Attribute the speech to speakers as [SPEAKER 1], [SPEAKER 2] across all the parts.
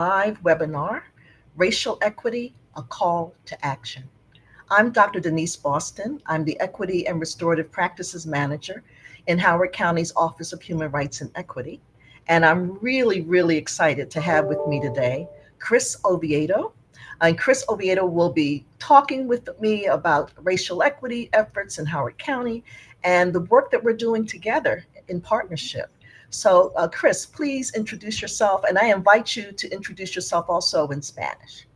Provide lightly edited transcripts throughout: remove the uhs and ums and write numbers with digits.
[SPEAKER 1] live webinar, Racial Equity, a Call to Action. I'm Dr. Denise Boston. I'm the Equity and Restorative Practices Manager in Howard County's Office of Human Rights and Equity. And I'm really excited to have with me today Cris Oviedo. And Cris Oviedo will be talking with me about racial equity efforts in Howard County and the work that we're doing together in partnership. So, Cris, please introduce yourself, and I invite you to introduce yourself also in Spanish.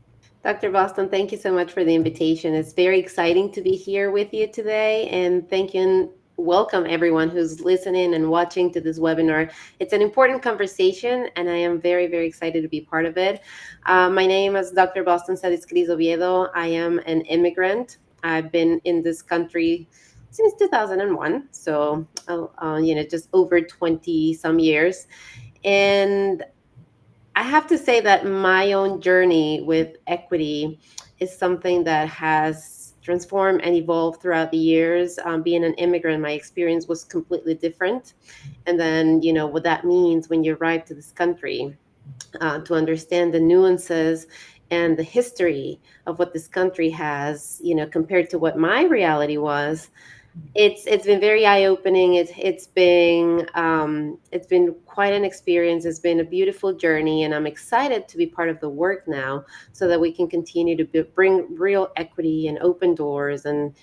[SPEAKER 2] Dr. Boston, thank you so much for the invitation. It's very exciting to be here with you today. And thank you and welcome everyone who's listening and watching to this webinar. It's an important conversation, and I am very excited to be part of it. My name, as Dr. Boston said, is Cris Oviedo. I am an immigrant. I've been in this country since 2001, so just over 20 some years. And I have to say that my own journey with equity is something that has transformed and evolved throughout the years. Being an immigrant, my experience was completely different. And then, what that means when you arrive to this country, to understand the nuances and the history of what this country has, compared to what my reality was. It's been very eye opening. It's been quite an experience. It's been a beautiful journey, and I'm excited to be part of the work now, so that we can continue to bring real equity and open doors, and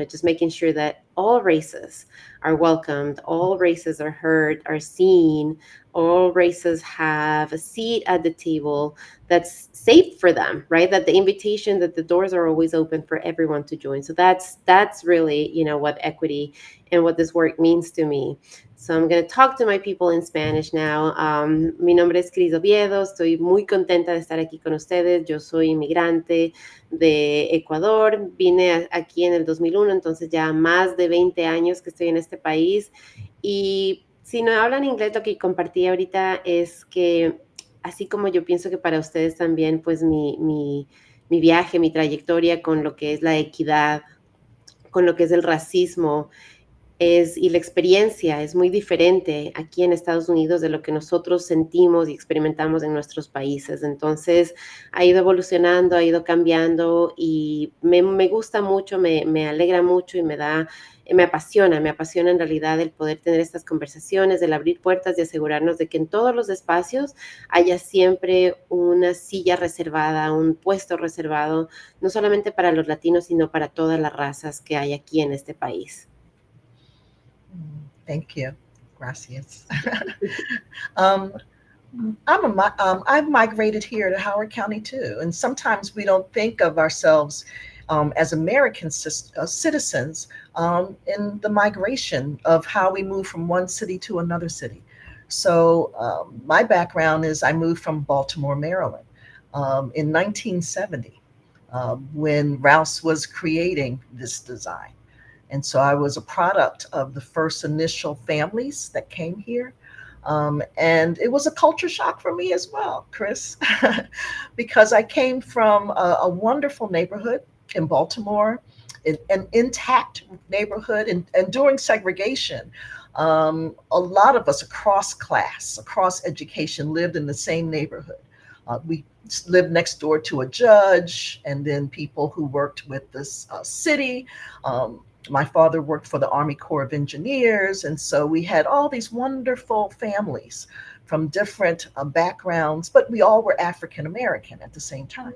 [SPEAKER 2] just making sure that all races are welcomed, all races are heard, are seen, all races have a seat at the table that's safe for them, right? That the invitation, that the doors are always open for everyone to join. So that's really, what equity and what this work means to me. So I'm going to talk to my people in Spanish now. Mi nombre es Cris Oviedo. Estoy muy contenta de estar aquí con ustedes. Yo soy inmigrante de Ecuador. Vine aquí en el 2001, entonces ya más de 20 años que estoy en este país. Y si no hablan inglés, lo que compartí ahorita es que, así como yo pienso que para ustedes también, pues mi viaje, mi trayectoria con lo que es la equidad, con lo que es el racismo, y la experiencia es muy diferente aquí en Estados Unidos de lo que nosotros sentimos y experimentamos en nuestros países. Entonces, ha ido evolucionando, ha ido cambiando, y me gusta mucho, me alegra mucho y me apasiona en realidad el poder tener estas conversaciones, el abrir puertas y asegurarnos de que en todos los espacios haya siempre una silla reservada, un puesto reservado, no solamente para los latinos, sino para todas las razas que hay aquí en este país.
[SPEAKER 1] Thank you. Gracias. um, I've migrated here to Howard County too, and sometimes we don't think of ourselves as American citizens in the migration of how we move from one city to another city. So my background is I moved from Baltimore, Maryland, in 1970 when Rouse was creating this design. And so I was a product of the first initial families that came here. And it was a culture shock for me as well, Cris, because I came from a wonderful neighborhood in Baltimore, an intact neighborhood. And during segregation, a lot of us across class, across education, lived in the same neighborhood. We lived next door to a judge, and then people who worked with this city. My father worked for the Army Corps of Engineers. And so we had all these wonderful families from different backgrounds, but we all were African American at the same time.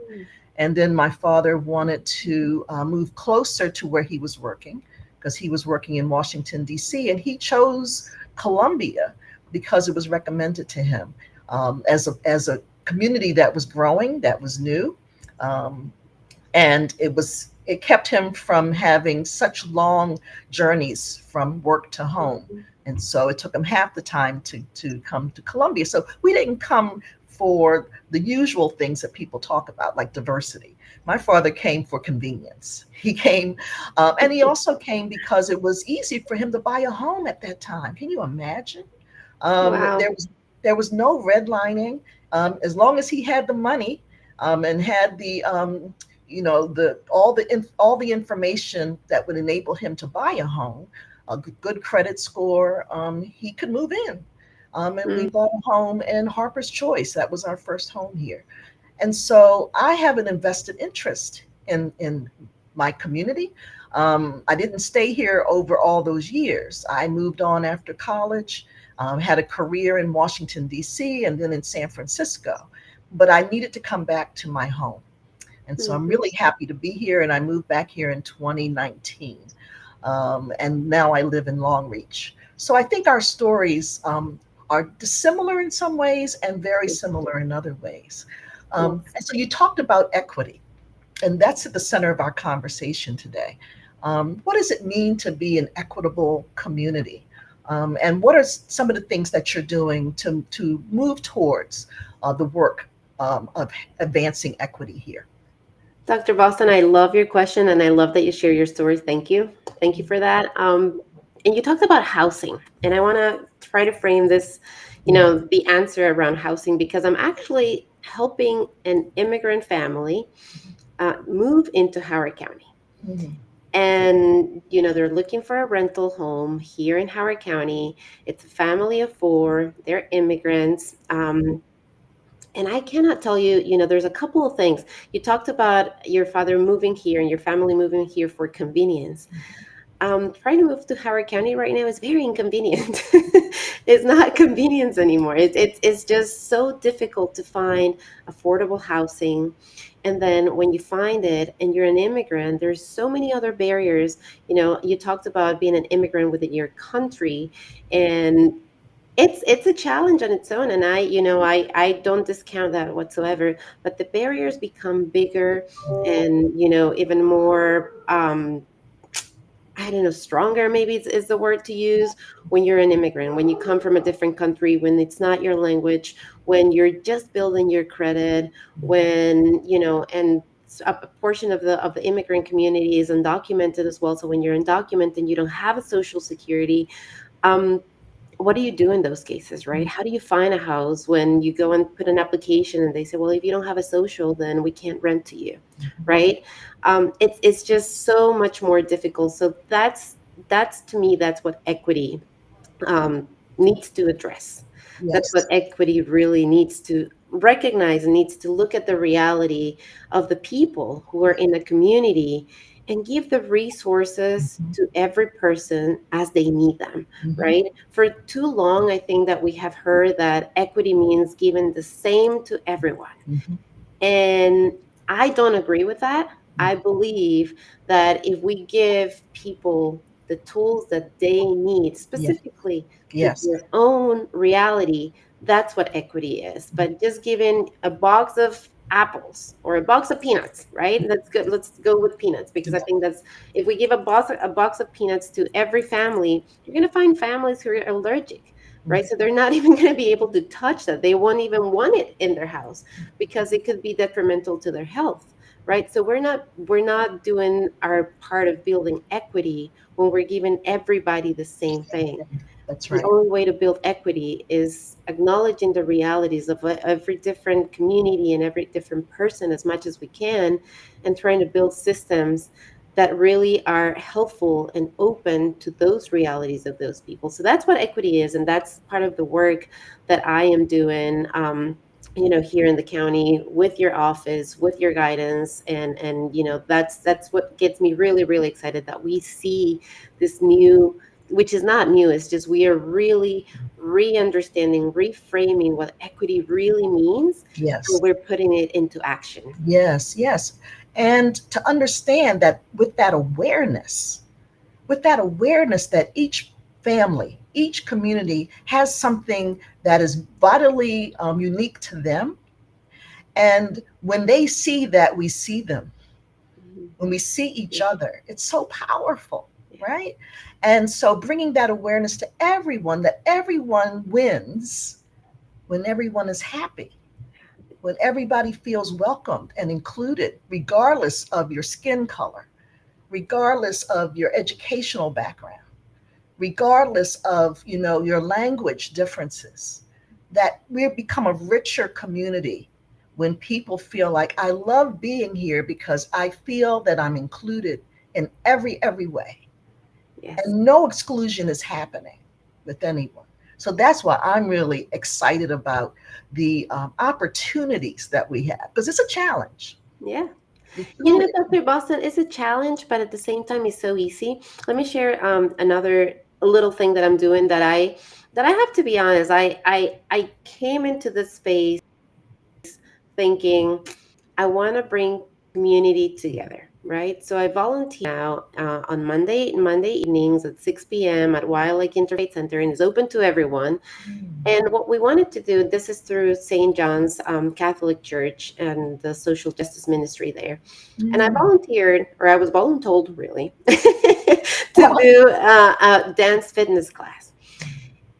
[SPEAKER 1] And then my father wanted to move closer to where he was working, because he was working in Washington, D.C., and he chose Columbia because it was recommended to him as a community that was growing, that was new. And it kept him from having such long journeys from work to home. And so it took him half the time to come to Columbia. So we didn't come for the usual things that people talk about, like diversity. My father came for convenience. He came, and he also came because it was easy for him to buy a home at that time. Can you imagine?
[SPEAKER 2] Wow.
[SPEAKER 1] There was no redlining. As long as he had the money and had the all the information that would enable him to buy a home, a good credit score, he could move in. And we
[SPEAKER 2] Mm.
[SPEAKER 1] bought a home in Harper's Choice. That was our first home here. And so I have an invested interest in my community. I didn't stay here over all those years. I moved on after college, had a career in Washington, D.C., and then in San Francisco. But I needed to come back to my home. And so I'm
[SPEAKER 2] Mhm.
[SPEAKER 1] really happy to be here. And I moved back here in 2019. And now I live in Long Reach. So I think our stories are dissimilar in some ways and very similar in other ways.
[SPEAKER 2] Yes.
[SPEAKER 1] And so you talked about equity, and that's at the center of our conversation today. What does it mean to be an equitable community? And what are some of the things that you're doing to move towards the work of advancing equity here?
[SPEAKER 2] Dr. Boston, I love your question and I love that you share your stories. Thank you. Thank you for that. And you talked about housing, and I want to try to frame this, the answer around housing, because I'm actually helping an immigrant family move into Howard County.
[SPEAKER 1] Mhm.
[SPEAKER 2] And, they're looking for a rental home here in Howard County. It's a family of four, they're immigrants. And I cannot tell you, there's a couple of things. You talked about your father moving here and your family moving here for convenience. Trying to move to Howard County right now is very inconvenient. It's not convenience anymore. It's just so difficult to find affordable housing. And then when you find it and you're an immigrant, there's so many other barriers. You talked about being an immigrant within your country, and it's a challenge on its own, and I don't discount that whatsoever, but the barriers become bigger and even more I don't know, stronger maybe is the word to use when you're an immigrant, when you come from a different country, when it's not your language, when you're just building your credit, when and a portion of the immigrant community is undocumented as well. So when you're undocumented and you don't have a social security, um, what do you do in those cases, right? How do you find a house when you go and put an application and they say, well, if you don't have a social, then we can't rent to you, right? It's just so much more difficult. So that's to me, that's what equity um, needs to address. That's what
[SPEAKER 1] Yes.
[SPEAKER 2] equity really needs to recognize, and needs to look at the reality of the people who are in the community and give the resources
[SPEAKER 1] Mhm.
[SPEAKER 2] to every person as they need them,
[SPEAKER 1] Mhm.
[SPEAKER 2] right? For too long, I think that we have heard that equity means giving the same to everyone.
[SPEAKER 1] Mhm.
[SPEAKER 2] And I don't agree with that. I believe that if we give people the tools that they need
[SPEAKER 1] Yeah.
[SPEAKER 2] specifically to
[SPEAKER 1] Yes.
[SPEAKER 2] their own reality, that's what equity is. But just giving a box of apples or a box of peanuts, right? That's good. Let's go with peanuts, because I think that's, if we give a box of peanuts to every family, you're going to find families who are allergic, right? So they're not even going to be able to touch that. They won't even want it in their house because it could be detrimental to their health, right? So we're not doing our part of building equity when we're giving everybody the same thing.
[SPEAKER 1] That's
[SPEAKER 2] The
[SPEAKER 1] right.
[SPEAKER 2] only way to build equity is acknowledging the realities of every different community and every different person as much as we can, and trying to build systems that really are helpful and open to those realities of those people. So that's what equity is, and that's part of the work that I am doing. Here in the county with your office, with your guidance, and that's what gets me really, really excited, that we see this new, which is not new, it's just we are really re-understanding, reframing what equity really means, and
[SPEAKER 1] Yes.
[SPEAKER 2] we're putting it into action.
[SPEAKER 1] Yes. Yes. And to understand that with that awareness that each family, each community has something that is vitally unique to them. And when they see that, we see them.
[SPEAKER 2] Mhm.
[SPEAKER 1] When we see each
[SPEAKER 2] Yeah,
[SPEAKER 1] other, it's so powerful,
[SPEAKER 2] yeah,
[SPEAKER 1] right? And so bringing that awareness to everyone, that everyone wins when everyone is happy, when everybody feels welcomed and included, regardless of your skin color, regardless of your educational background, regardless of your language differences, that we become a richer community when people feel like I love being here because I feel that I'm included in every way,
[SPEAKER 2] yes.
[SPEAKER 1] and no exclusion is happening with anyone. So that's why I'm really excited about the opportunities that we have, because it's a challenge.
[SPEAKER 2] Yeah.
[SPEAKER 1] It
[SPEAKER 2] You
[SPEAKER 1] truly
[SPEAKER 2] know, Dr. Boston, it's a challenge, but at the same time, it's so easy. Let me share another little thing that I'm doing that I have to be honest. I came into this space thinking I want to bring community together, right? So I volunteer now on Monday evenings at 6 p.m. at Wild Lake Interfaith Center, and it's open to everyone.
[SPEAKER 1] mm,
[SPEAKER 2] And what we wanted to do, this is through St. John's Catholic Church and the social justice ministry there. And I
[SPEAKER 1] mm.
[SPEAKER 2] volunteered, or I was voluntold really, to do a dance fitness class.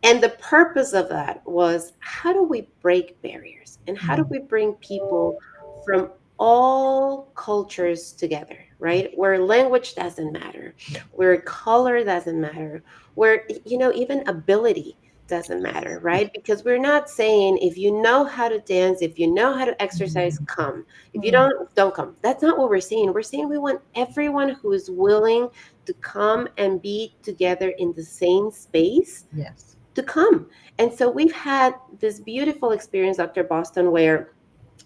[SPEAKER 2] And the purpose of that was, how do we break barriers and how do
[SPEAKER 1] Mm,
[SPEAKER 2] we bring people from all cultures together, right? Where language doesn't matter,
[SPEAKER 1] yeah.
[SPEAKER 2] where color doesn't matter, where, you know, even ability doesn't matter,
[SPEAKER 1] Yeah.
[SPEAKER 2] right? Because we're not saying if you know how to dance, if you know how to exercise,
[SPEAKER 1] Mm,
[SPEAKER 2] come. If you
[SPEAKER 1] mm.
[SPEAKER 2] don't come. That's not what we're saying. We're saying we want everyone who is willing to come and be together in the same space
[SPEAKER 1] Yes.
[SPEAKER 2] to come. And so we've had this beautiful experience, Dr. Boston, where,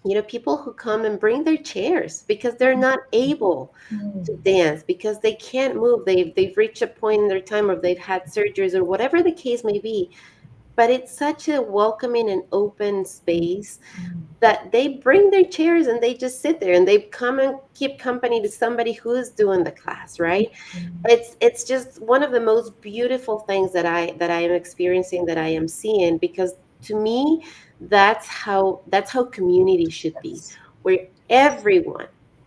[SPEAKER 2] you know, people who come and bring their chairs because they're not able
[SPEAKER 1] Mm,
[SPEAKER 2] to dance, because they can't move. They've reached a point in their time, or they've had surgeries, or whatever the case may be. But it's such a welcoming and open space
[SPEAKER 1] mm,
[SPEAKER 2] that they bring their chairs and they just sit there and they come and keep company to somebody who's doing the class, right?
[SPEAKER 1] mm.
[SPEAKER 2] It's just one of the most beautiful things that I am experiencing, that I am seeing, because to me, that's how community should be,
[SPEAKER 1] Yes.
[SPEAKER 2] where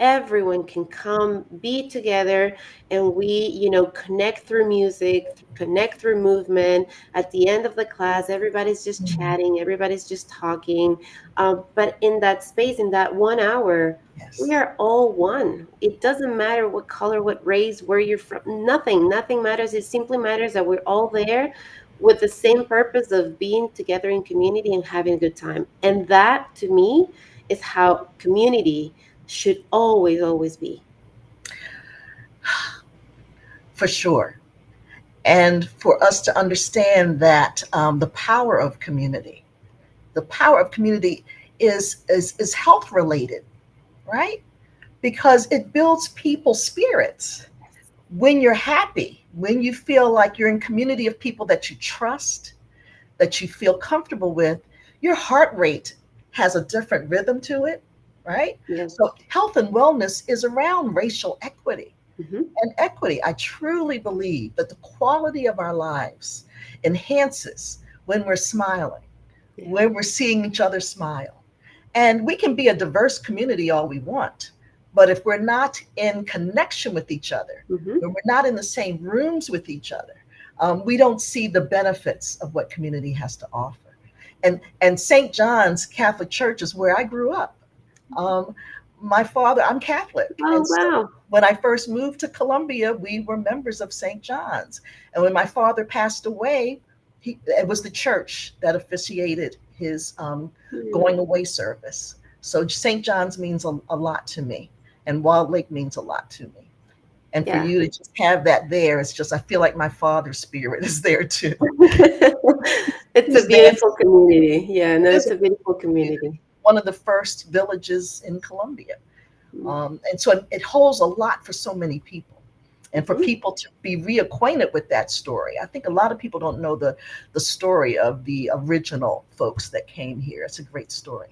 [SPEAKER 2] everyone can come be together, and we, you know, connect through music, connect through movement. At the end of the class, everybody's just
[SPEAKER 1] Mm,
[SPEAKER 2] chatting, everybody's just talking, but in that space, in that 1 hour, we
[SPEAKER 1] yes.
[SPEAKER 2] are all one. It doesn't matter what color, what race, where you're from. Nothing matters. It simply matters that we're all there with the same purpose of being together in community and having a good time. And that, to me, is how community should always be.
[SPEAKER 1] For sure. And for us to understand that the power of community is health related, right? Because it builds people's spirits. When you're happy, when you feel like you're in community of people that you trust, that you feel comfortable with, your heart rate has a different rhythm to it, right?
[SPEAKER 2] Yes.
[SPEAKER 1] So health and wellness is around racial equity.
[SPEAKER 2] Hmm.
[SPEAKER 1] And equity, I truly believe that the quality of our lives enhances when we're smiling,
[SPEAKER 2] Yeah.
[SPEAKER 1] when we're seeing each other smile. And we can be a diverse community all we want, but if we're not in connection with each other,
[SPEAKER 2] Hmm.
[SPEAKER 1] when we're not in the same rooms with each other, we don't see the benefits of what community has to offer. And St. John's Catholic Church is where I grew up. Um, my father, I'm Catholic,
[SPEAKER 2] Oh,
[SPEAKER 1] and so
[SPEAKER 2] wow.
[SPEAKER 1] when I first moved to Columbia, we were members of St. John's. And when my father passed away, it was the church that officiated his
[SPEAKER 2] Hmm.
[SPEAKER 1] going away service. So St. John's means a lot to me, and Wild Lake means a lot to me. And for
[SPEAKER 2] Yeah.
[SPEAKER 1] you to just have that there, it's just, I feel like my father's spirit is there too.
[SPEAKER 2] It's a
[SPEAKER 1] He's dancing.
[SPEAKER 2] beautiful community. Yeah, no,
[SPEAKER 1] It is
[SPEAKER 2] it's a beautiful community.
[SPEAKER 1] one of the first villages in Colombia. And so it holds a lot for so many people. And for
[SPEAKER 2] Hmm.
[SPEAKER 1] people to be reacquainted with that story. I think a lot of people don't know the story of the original folks that came here. It's a great story.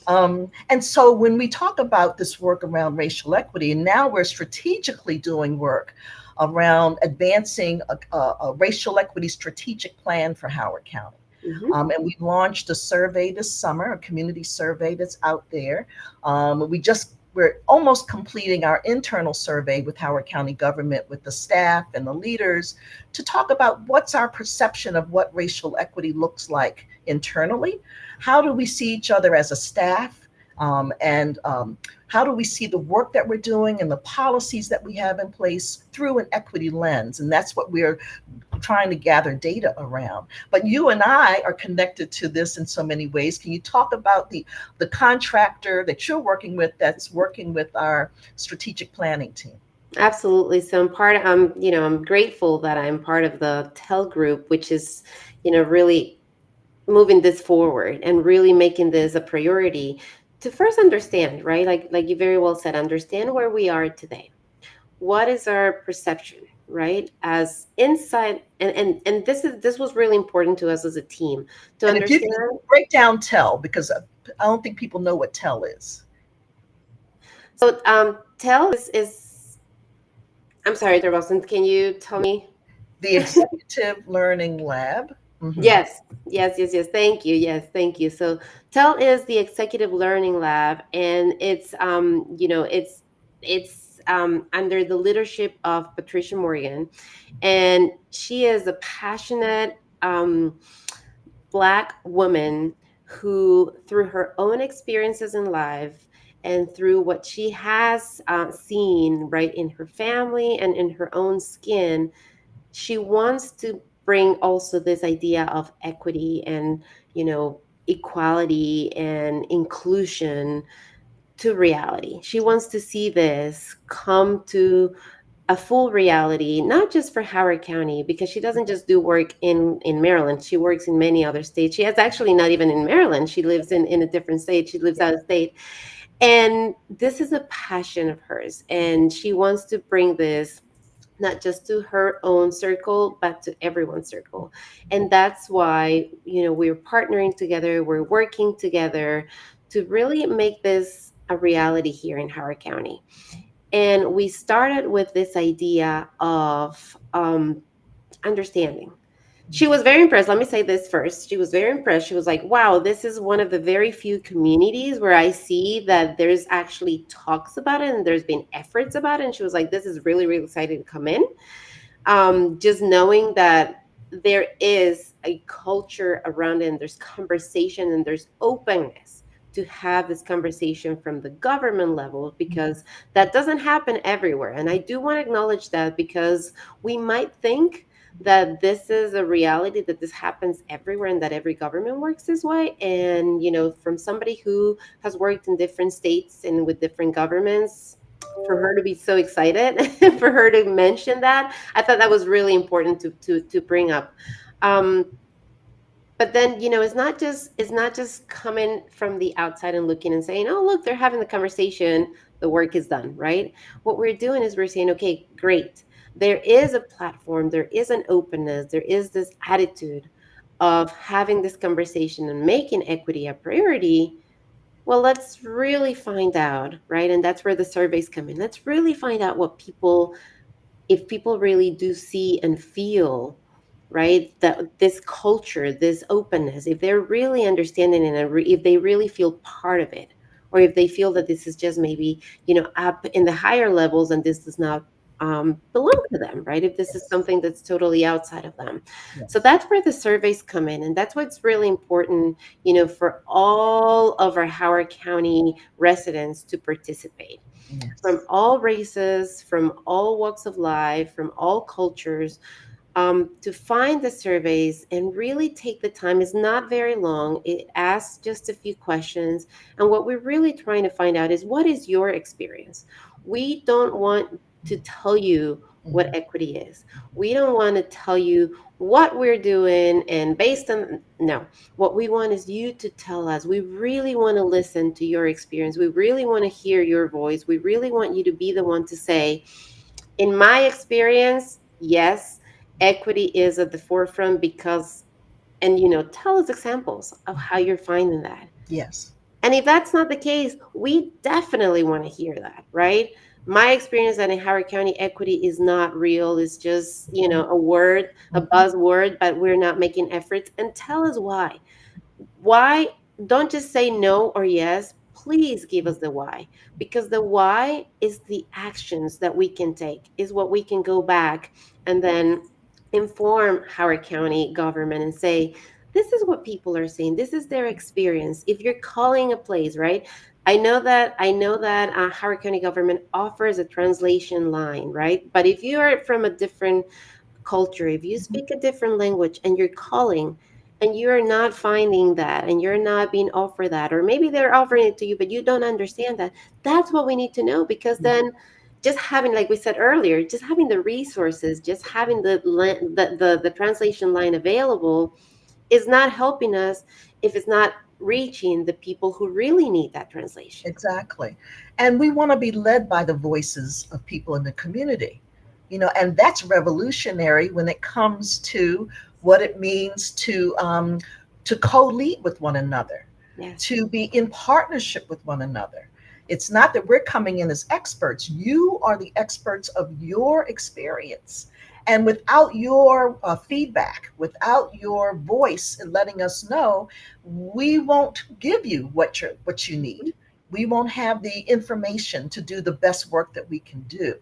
[SPEAKER 1] And so when we talk about this work around racial equity, and now we're strategically doing work around advancing a racial equity strategic plan for Howard County.
[SPEAKER 2] Hmm.
[SPEAKER 1] And we launched a survey this summer, a community survey that's out there. We're almost completing our internal survey with Howard County government, with the staff and the leaders, to talk about what's our perception of what racial equity looks like internally. How do we see each other as a staff? And how do we see the work that we're doing and the policies that we have in place through an equity lens? And that's what we're trying to gather data around. But you and I are connected to this in so many ways. Can you talk about the contractor that you're working with that's working with our strategic planning team?
[SPEAKER 2] Absolutely. So I'm grateful that I'm part of the TEL group, which is, you know, really moving this forward and really making this a priority to first understand, right? Like you very well said, understand where we are today. What is our perception, right? As inside, and this was really important to us as a team to
[SPEAKER 1] And if you can
[SPEAKER 2] understand.
[SPEAKER 1] break down tell, because I don't think people know what tell is.
[SPEAKER 2] So tell is I'm sorry, Dr. Wilson, can you tell me?
[SPEAKER 1] The Executive Learning Lab. Hmm.
[SPEAKER 2] Yes, yes. Thank you. Yes, thank you. So TEL is the Executive Learning Lab, and it's under the leadership of Patricia Morgan, and she is a passionate Black woman who, through her own experiences in life and through what she has seen right in her family and in her own skin, she wants to bring also this idea of equity and equality and inclusion to reality. She wants to see this come to a full reality, not just for Howard County, because she doesn't just do work in Maryland. She works in many other states. She has actually not even in Maryland. She lives in a different state. She lives out of state. And this is a passion of hers. And she wants to bring this not just to her own circle, but to everyone's circle. And that's why, we're partnering together, we're working together to really make this a reality here in Howard County. And we started with this idea of understanding. She was very impressed. Let me say this first. She was very impressed. She was like, wow, this is one of the very few communities where I see that there's actually talks about it and there's been efforts about it. And she was like, this is really, really exciting to come in. Just knowing that there is a culture around it and there's conversation and there's openness to have this conversation from the government level, because that doesn't happen everywhere. And I do want to acknowledge that, because we might think that this is a reality, that this happens everywhere and that every government works this way. And, from somebody who has worked in different states and with different governments, for her to be so excited, for her to mention that, I thought that was really important to bring up. But then, it's not just coming from the outside and looking and saying, oh, look, they're having the conversation, the work is done, right? What we're doing is we're saying, okay, great, there is a platform, there is an openness, there is this attitude of having this conversation and making equity a priority. Well, let's really find out, right? And that's where the surveys come in. Let's really find out if people really do see and feel, right, that this culture, this openness, if they're really understanding it, and if they really feel part of it, or if they feel that this is just maybe up in the higher levels and this does not belong to them, right? If this is
[SPEAKER 1] Yes.
[SPEAKER 2] something that's totally outside of them. So
[SPEAKER 1] Yes.
[SPEAKER 2] that's where the surveys come in, and that's what's really important, for all of our Howard County residents to participate, from
[SPEAKER 1] Yes.
[SPEAKER 2] all races, from all walks of life, from all cultures, to find the surveys and really take the time. Is not very long. It asks just a few questions. And what we're really trying to find out is, what is your experience? We don't want to tell you what
[SPEAKER 1] Mhm.
[SPEAKER 2] equity is. We don't want to tell you what we're doing and based on, no. What we want is you to tell us. We really want to listen to your experience. We really want to hear your voice. We really want you to be the one to say, in my experience, yes, equity is at the forefront because, and tell us examples of how you're finding that.
[SPEAKER 1] Yes.
[SPEAKER 2] And if that's not the case, we definitely want to hear that, right? My experience that in Howard County, equity is not real. It's just, a word, a
[SPEAKER 1] Mhm.
[SPEAKER 2] buzzword, but we're not making efforts. And tell us why. Why? Don't just say no or yes. Please give us the why, because the why is the actions that we can take, is what we can go back and then inform Howard County government and say, this is what people are saying, this is their experience. If you're calling a place, right? I know that Howard County government offers a translation line, right? But if you are from a different culture, if you
[SPEAKER 1] Mhm.
[SPEAKER 2] speak a different language and you're calling and you're not finding that and you're not being offered that, or maybe they're offering it to you but you don't understand that, that's what we need to know. Because
[SPEAKER 1] Mhm.
[SPEAKER 2] then, just having, like we said earlier, just having the resources, just having the translation line available, is not helping us if it's not reaching the people who really need that translation.
[SPEAKER 1] Exactly. And we want to be led by the voices of people in the community, and that's revolutionary when it comes to what it means to co-lead with one another,
[SPEAKER 2] Yes.
[SPEAKER 1] to be in partnership with one another. It's not that we're coming in as experts. You are the experts of your experience. And without your feedback, without your voice and letting us know, we won't give you what you need. We won't have the information to do the best work that we can do.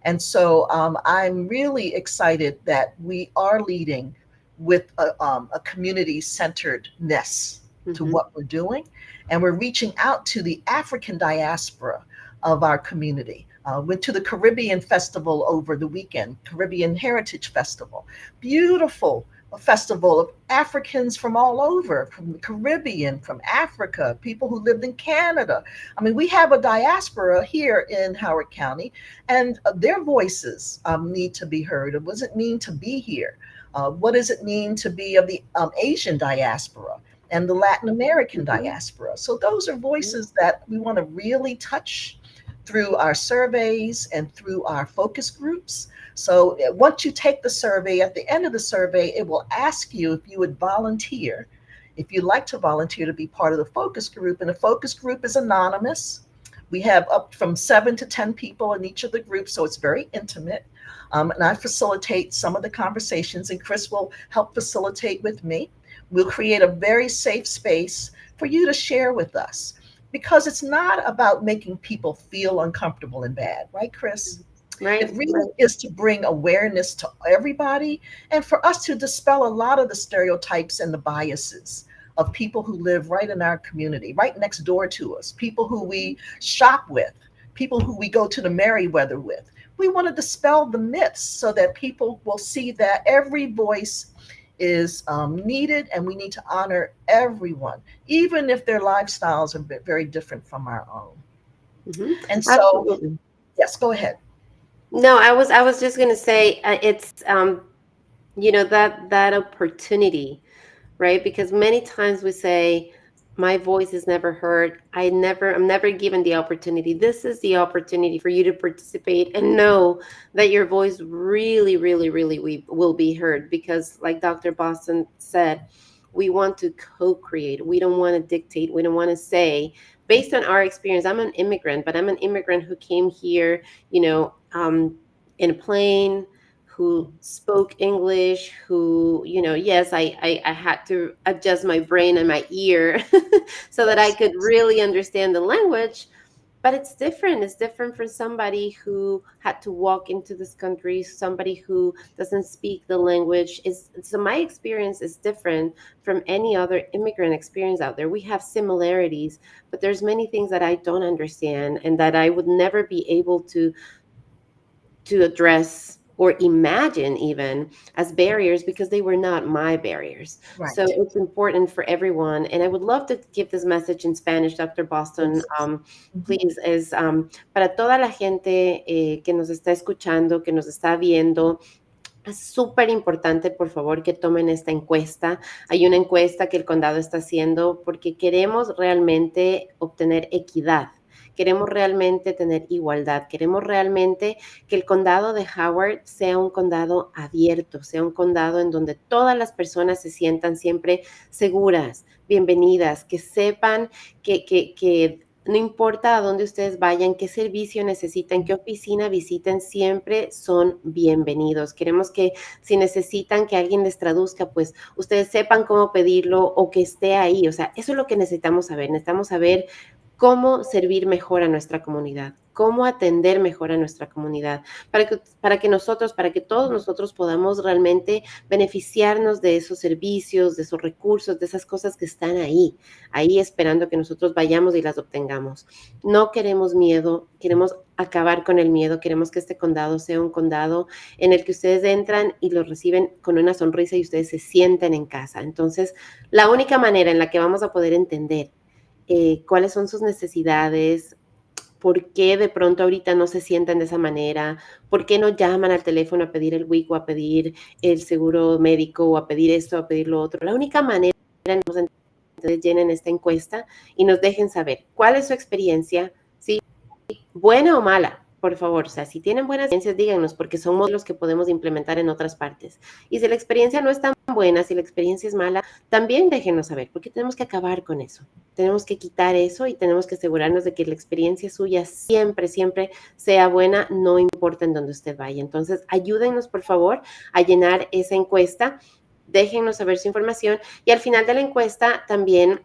[SPEAKER 1] And so I'm really excited that we are leading with a community centeredness to
[SPEAKER 2] Mm-hmm.
[SPEAKER 1] what we're doing. And we're reaching out to the African diaspora of our community. Went to the Caribbean Festival over the weekend, Caribbean Heritage Festival. Beautiful festival of Africans from all over, from the Caribbean, from Africa, people who lived in Canada. I mean, we have a diaspora here in Howard County, and their voices need to be heard. What does it mean to be here? What does it mean to be of the Asian diaspora and the Latin American
[SPEAKER 2] Mm-hmm.
[SPEAKER 1] diaspora? So those are voices that we want to really touch through our surveys and through our focus groups. So once you take the survey, at the end of the survey, it will ask you if you would volunteer, if you'd like to volunteer to be part of the focus group. And the focus group is anonymous. We have up from 7 to 10 people in each of the groups, so it's very intimate. And I facilitate some of the conversations, and Chris will help facilitate with me. We'll create a very safe space for you to share with us, because it's not about making people feel uncomfortable and bad, right, Chris? It
[SPEAKER 2] Right.
[SPEAKER 1] really
[SPEAKER 2] Right.
[SPEAKER 1] is to bring awareness to everybody and for us to dispel a lot of the stereotypes and the biases of people who live right in our community, right next door to us, people who we shop with, people who we go to the Merriweather with. We want to dispel the myths so that people will see that every voice is needed, and we need to honor everyone, even if their lifestyles are very different from our own.
[SPEAKER 2] Mm-hmm.
[SPEAKER 1] And so,
[SPEAKER 2] Absolutely.
[SPEAKER 1] yes, go ahead.
[SPEAKER 2] No, I was just going to say, it's that opportunity, right? Because many times we say, my voice is never heard. I'm never given the opportunity. This is the opportunity for you to participate and know that your voice really, really, really will be heard. Because, like Dr. Boston said, we want to co-create. We don't want to dictate. We don't want to say, based on our experience. I'm an immigrant, but I'm an immigrant who came here, in a plane, who spoke English, who, yes, I had to adjust my brain and my ear so that I
[SPEAKER 1] Yes,
[SPEAKER 2] could
[SPEAKER 1] yes.
[SPEAKER 2] really understand the language. But it's different. It's different for somebody who had to walk into this country, somebody who doesn't speak the language. So my experience is different from any other immigrant experience out there. We have similarities, but there's many things that I don't understand and that I would never be able to address or imagine even as barriers, because they were not my barriers. So
[SPEAKER 1] Right.
[SPEAKER 2] it's important for everyone. And I would love to give this message in Spanish, Dr. Boston.
[SPEAKER 1] Yes. Mhm.
[SPEAKER 2] Please, es para toda la gente que nos está escuchando, que nos está viendo. Es súper importante, por favor, que tomen esta encuesta. Hay una encuesta que el condado está haciendo porque queremos realmente obtener equidad. Queremos realmente tener igualdad. Queremos realmente que el condado de Howard sea un condado abierto, sea un condado en donde todas las personas se sientan siempre seguras, bienvenidas, que sepan que no importa a dónde ustedes vayan, qué servicio necesitan, qué oficina visiten, siempre son bienvenidos. Queremos que si necesitan que alguien les traduzca, pues ustedes sepan cómo pedirlo o que esté ahí. O sea, eso es lo que necesitamos saber. Necesitamos saber cómo servir mejor a nuestra comunidad, cómo atender mejor a nuestra comunidad, para que todos nosotros podamos realmente beneficiarnos de esos servicios, de esos recursos, de esas cosas que están ahí esperando que nosotros vayamos y las obtengamos. No queremos miedo, queremos acabar con el miedo, queremos que este condado sea un condado en el que ustedes entran y lo reciben con una sonrisa y ustedes se sienten en casa. Entonces, la única manera en la que vamos a poder entender cuáles son sus necesidades, por qué de pronto ahorita no se sienten de esa manera, por qué no llaman al teléfono a pedir el WIC o a pedir el seguro médico o a pedir esto, a pedir lo otro. La única manera es que ustedes llenen esta encuesta y nos dejen saber cuál es su experiencia, ¿sí? Buena o mala, por favor. O sea, si tienen buenas experiencias, díganos, porque son modelos que podemos implementar en otras partes. Y si la experiencia no es tan buena, si la experiencia es mala, también déjenos saber, porque tenemos que acabar con eso. Tenemos que quitar eso y tenemos que asegurarnos de que la experiencia suya siempre, siempre sea buena, no importa en dónde usted vaya. Entonces, ayúdennos, por favor, a llenar esa encuesta. Déjennos saber su información y al final de la encuesta también,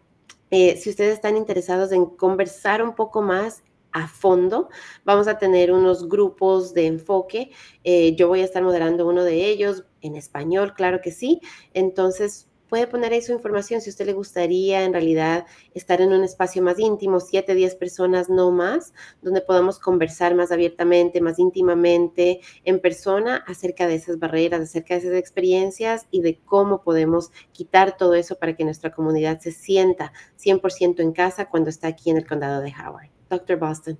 [SPEAKER 2] si ustedes están interesados en conversar un poco más a fondo, vamos a tener unos grupos de enfoque. Yo voy a estar moderando uno de ellos en español, claro que sí. Entonces, puede poner ahí su información si a usted le gustaría en realidad estar en un espacio más íntimo, 7, 10 personas, no más, donde podamos conversar más abiertamente, más íntimamente, en persona, acerca de esas barreras, acerca de esas experiencias y de cómo podemos quitar todo eso para que nuestra comunidad se sienta 100% en casa cuando está aquí en el condado de Howard. Dr. Boston.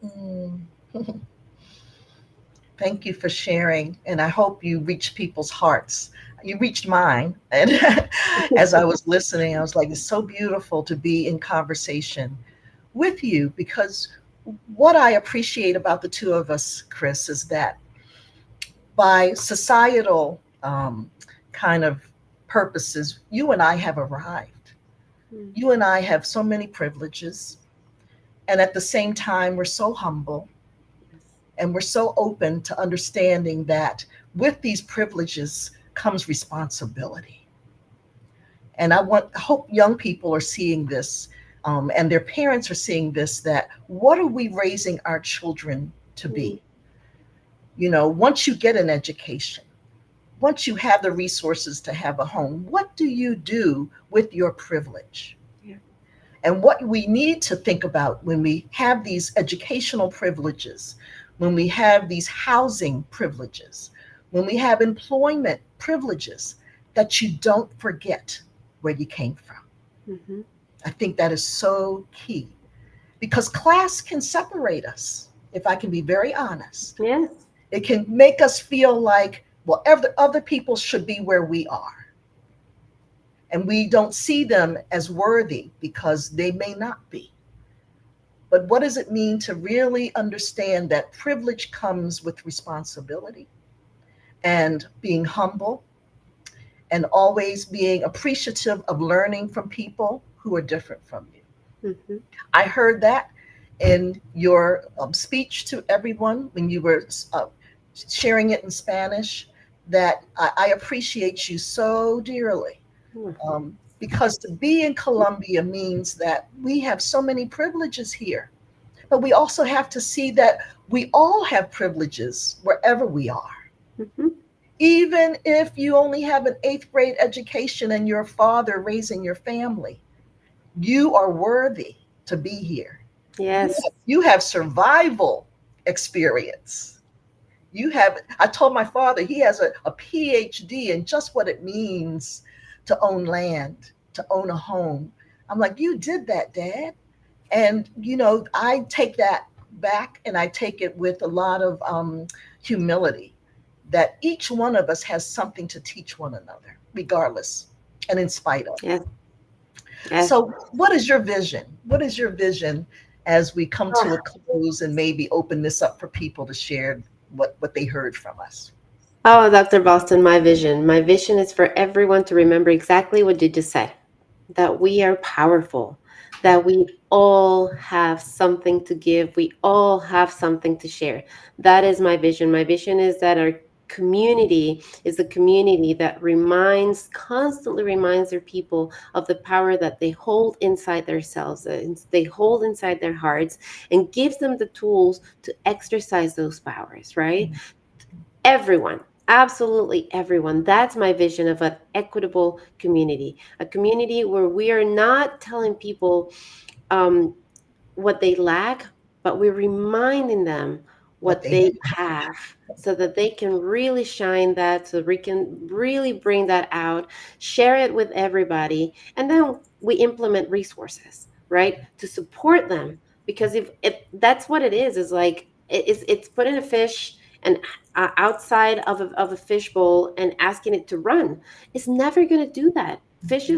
[SPEAKER 1] Mm. Thank you for sharing, and I hope you reach people's hearts. You reached mine, and as I was listening, I was like, it's so beautiful to be in conversation with you, because what I appreciate about the two of us, Chris, is that by societal kind of purposes, you and I have arrived. You and I have so many privileges, and at the same time, we're so humble. And we're so open to understanding that with these privileges comes responsibility. And hope young people are seeing this, and their parents are seeing this, that what are we raising our children to be? You know, once you get an education, once you have the resources to have a home, what do you do with your privilege? Yeah. And what we need to think about when we have these educational privileges, when we have these housing privileges, when we have employment privileges, that you don't forget where you came from. Mm-hmm. I think that is so key, because class can separate us, if I can be very honest.
[SPEAKER 2] Yes.
[SPEAKER 1] It can make us feel like, well, other people should be where we are. And we don't see them as worthy because they may not be. But what does it mean to really understand that privilege comes with responsibility and being humble and always being appreciative of learning from people who are different from you? Mm-hmm. I heard that in your speech to everyone when you were sharing it in Spanish, that I appreciate you so dearly. Mm-hmm. Because to be in Colombia means that we have so many privileges here, but we also have to see that we all have privileges wherever we are. Mm-hmm. Even if you only have an 8th grade education and your father raising your family, you are worthy to be here.
[SPEAKER 2] Yes.
[SPEAKER 1] You have survival experience. I told my father, he has a PhD in just what it means to own land, to own a home. I'm like, you did that, Dad. And, you know, I take that back and I take it with a lot of humility, that each one of us has something to teach one another, regardless and in spite of.
[SPEAKER 2] Yes. Yes.
[SPEAKER 1] So what is your vision? What is your vision as we come to a close and maybe open this up for people to share what they heard from us?
[SPEAKER 2] Oh, Dr. Boston, my vision is for everyone to remember exactly what you just said, that we are powerful, that we all have something to give. We all have something to share. That is my vision. My vision is that our community is a community that constantly reminds their people of the power that they hold inside themselves, they hold inside their hearts, and gives them the tools to exercise those powers, right? Mm-hmm. Everyone. Absolutely everyone. That's my vision of an equitable community, a community where we are not telling people what they lack, but we're reminding them what they have, so that they can really shine that, so we can really bring that out, share it with everybody, and then we implement resources, right, to support them Because if that's what it is like it's putting a fish and outside of a fish bowl and asking it to run. It's never going to do that. Fish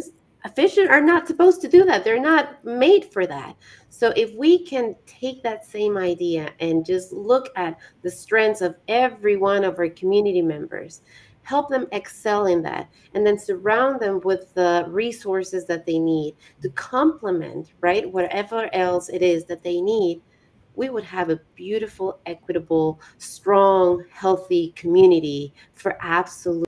[SPEAKER 2] are not supposed to do that. They're not made for that. So if we can take that same idea and just look at the strengths of every one of our community members, help them excel in that, and then surround them with the resources that they need to complement, right, whatever else it is that they need, we would have a beautiful, equitable, strong, healthy community for absolutely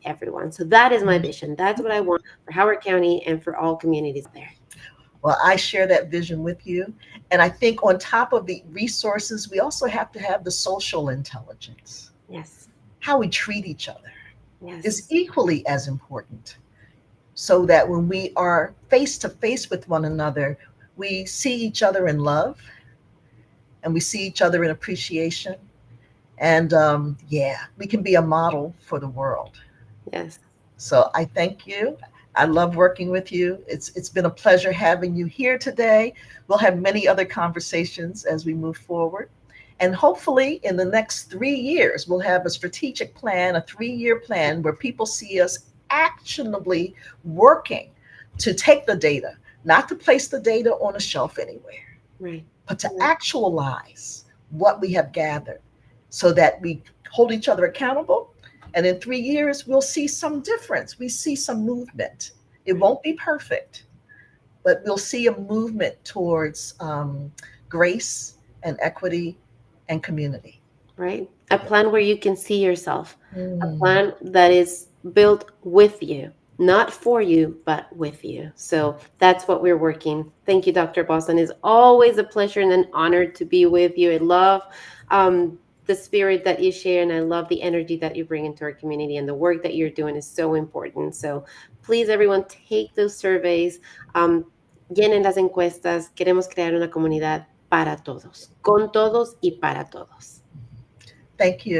[SPEAKER 2] everyone. So that is my vision. That's what I want for Howard County and for all communities out there.
[SPEAKER 1] Well, I share that vision with you. And I think on top of the resources, we also have to have the social intelligence.
[SPEAKER 2] Yes.
[SPEAKER 1] How we treat each other is
[SPEAKER 2] Yes.
[SPEAKER 1] equally as important, so that when we are face to face with one another, we see each other in love and we see each other in appreciation. And yeah, we can be a model for the world.
[SPEAKER 2] Yes.
[SPEAKER 1] So I thank you. I love working with you. It's been a pleasure having you here today. We'll have many other conversations as we move forward. And hopefully in the next 3 years, we'll have a strategic plan, a 3-year plan where people see us actionably working to take the data, not to place the data on a shelf anywhere,
[SPEAKER 2] Right.
[SPEAKER 1] but to
[SPEAKER 2] Right.
[SPEAKER 1] actualize what we have gathered so that we hold each other accountable. And in 3 years, we'll see some difference. We see some movement. It won't be perfect, but we'll see a movement towards grace and equity and community.
[SPEAKER 2] Right. A plan where you can see yourself, a
[SPEAKER 1] Mm.
[SPEAKER 2] plan that is built with you, not for you, but with you. So that's what we're working. Thank you, Dr. Boston. It's always a pleasure and an honor to be with you. I love the spirit that you share, and I love the energy that you bring into our community, and the work that you're doing is so important. So please, everyone, take those surveys, llenen las encuestas. Queremos crear una comunidad para todos, con todos y para todos.
[SPEAKER 1] Thank you.